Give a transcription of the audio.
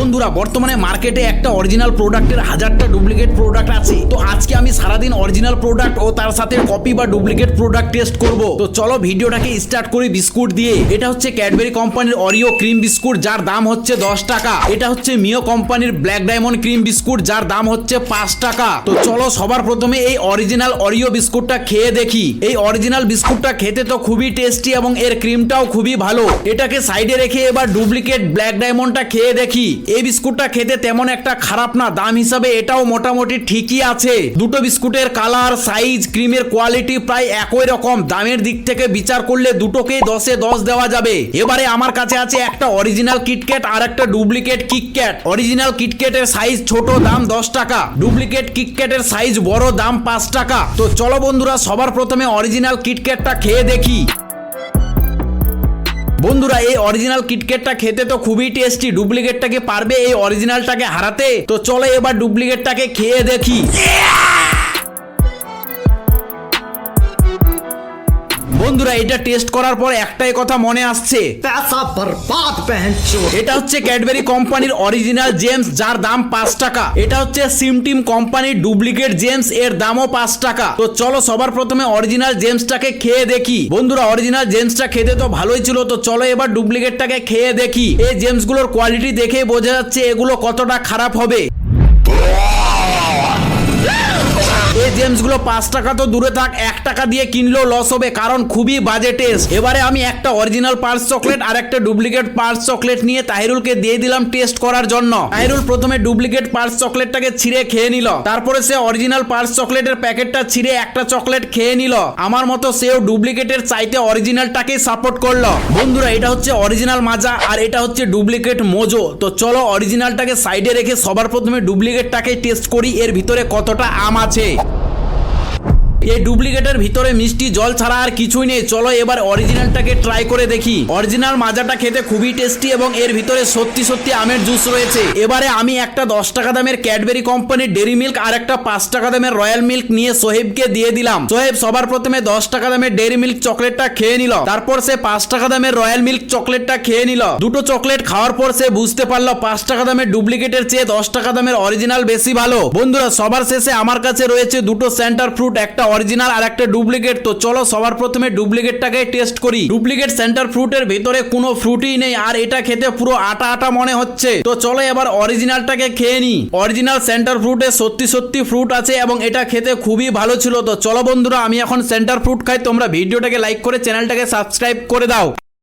বন্ধুরা বর্তমানে মার্কেটে একটা অরিজিনাল প্রোডাক্টের হাজারটা ডুপ্লিকেট প্রোডাক্ট আছে। তো আজকে আমি সারাদিন অরিজিনাল প্রোডাক্ট ও তার সাথে কপি বা ডুপ্লিকেট প্রোডাক্ট টেস্ট করব। তো চলো ভিডিওটাকে স্টার্ট করি বিস্কুট দিয়ে। এটা হচ্ছে ক্যাডবেরি কোম্পানির অরিও ক্রিম বিস্কুট, যার দাম হচ্ছে 10 টাকা। এটা হচ্ছে মিও কোম্পানির ব্ল্যাক ডায়মন্ড ক্রিম বিস্কুট, যার দাম হচ্ছে 5 টাকা। তো চলো সবার প্রথমে এই অরিজিনাল অরিও বিস্কুটটা খেয়ে দেখি। এই অরিজিনাল বিস্কুটটা খেতে তো খুবই টেস্টি এবং এর ক্রিমটাও খুবই ভালো। এটাকে সাইডে রেখে এবার ডুপ্লিকেট ব্ল্যাক ডায়মন্ডটা খেয়ে দেখি। এই বিস্কুটটা খেতে তেমন একটা খারাপ না, দাম হিসাবে এটাও মোটামুটি ঠিকই আছে। দুটো বিস্কুটের কালার, সাইজ, ক্রিমের কোয়ালিটি প্রায় একই রকম। দামের দিক থেকে বিচার করলে দুটোকেই 10-এ 10 দেওয়া যাবে। এবারে আমার কাছে আছে একটা অরিজিনাল কিটক্যাট আর একটা ডুপ্লিকেট কিটক্যাট। অরিজিনাল কিটক্যাটের সাইজ ছোট, দাম 10 টাকা। ডুপ্লিকেট কিটক্যাটের সাইজ বড়, দাম 5 টাকা। তো চলো বন্ধুরা সবার প্রথমে অরিজিনাল কিটক্যাটটা খেয়ে দেখি। বন্ধুরা এই অরিজিনাল কিটক্যাটটা খেতে তো খুবই টেস্টি। ডুপ্লিকেটটাকে পারবে এই অরিজিনালটাকে হারাতে? তো চলো এবার ডুপ্লিকেটটাকে খেয়ে দেখি। বন্ধুরা এটা টেস্ট করার পর একটাই কথা মনে আসছে, पैसा बर्बाद पहनचो। এটা হচ্ছে ক্যাডবেরি কোম্পানির অরিজিনাল জেমস, যার দাম 5 টাকা। এটা হচ্ছে সিমটিম কোম্পানির ডুপ্লিকেট জেমস, এর দামও 5 টাকা। তো চলো সবার প্রথমে অরিজিনাল জেমসটাকে খেয়ে দেখি। বন্ধুরা অরিজিনাল জেমসটা খেতে তো ভালোই ছিল। তো চলো এবার ডুপ্লিকেটটাকে খেয়ে দেখি। এই জেমসগুলোর কোয়ালিটি দেখেই বোঝা যাচ্ছে এগুলো কতটা খারাপ হবে। এই জেমসগুলো 5 টাকা তো দূরে থাক, 1 টাকা দিয়ে কিনলেও লস হবে, কারণ খুবই বাজে টেস্ট। এবারে আমি একটা অরিজিনাল পার্স চকলেট আর একটা ডুপ্লিকেট পার্স চকলেট নিয়ে তাহিরুলকে দিয়ে দিলাম টেস্ট করার জন্য। তাহিরুল প্রথমে ডুপ্লিকেট পার্স চকলেটটাকে ছিঁড়ে খেয়ে নিল, তারপরে সে অরিজিনাল পার্স চকলেটের প্যাকেটটা ছিঁড়ে একটা চকলেট খেয়ে নিল। আমার মতো সেও ডুপ্লিকেটের চাইতে অরিজিনালটাকে সাপোর্ট করলো। বন্ধুরা এটা হচ্ছে অরিজিনাল মাজা আর এটা হচ্ছে ডুপ্লিকেট মোজো। তো চলো অরিজিনালটাকে সাইডে রেখে সবার প্রথমে ডুপ্লিকেটটাকে টেস্ট করি, এর ভিতরে কতটা আম আছে। এই ডুপ্লিকেটের ভিতরে মিষ্টি জল ছাড়া আর কিছুই নেই। চলো এবার অরিজিনালটাকে ট্রাই করে দেখি। অরিজিনাল মাজাটা খেতে খুবই টেস্টি এবং এর ভিতরে সত্যি সত্যি আমের জুস রয়েছে। এবারে আমি একটা 10 টাকা দামের ক্যাডবেরি কোম্পানির ডেরি মিল্ক আর একটা 5 টাকা দামের রয়্যাল মিল্ক নিয়ে সোহেবকে দিয়ে দিলাম। সোহেব সবার প্রথমে 10 টাকা দামের ডেরি মিল্ক চকলেটটা খেয়ে নিল, তারপর সে 5 টাকা দামের রয়্যাল মিল্ক চকলেটটা খেয়ে নিল। দুটো চকলেট খাওয়ার পর সে বুঝতে পারলো 5 টাকা দামের ডুপ্লিকেটের চেয়ে 10 টাকা দামের অরিজিনাল বেশি ভালো। বন্ধুরা সবার শেষে আমার কাছে রয়েছে দুটো সেন্টার ফ্রুট, একটা অরিজিনাল আর একটা ডুপ্লিকেট। তো চলো সবার প্রথমে ডুপ্লিকেটটাকে টেস্ট করি। ডুপ্লিকেট সেন্টার ফ্রুটের ভিতরে কোনো ফ্রুটই নেই আর এটা খেতে পুরো আটা আটা মনে হচ্ছে। তো চলো এবার অরিজিনালটাকে খেয়ে নি। অরিজিনাল সেন্টার ফ্রুটে সত্যি সত্যি ফ্রুট আছে এবং এটা খেতে খুবই ভালো ছিল। তো চলো বন্ধুরা আমি এখন সেন্টার ফ্রুট খাই। তোমরা ভিডিওটাকে লাইক করে চ্যানেলটাকে সাবস্ক্রাইব করে দাও।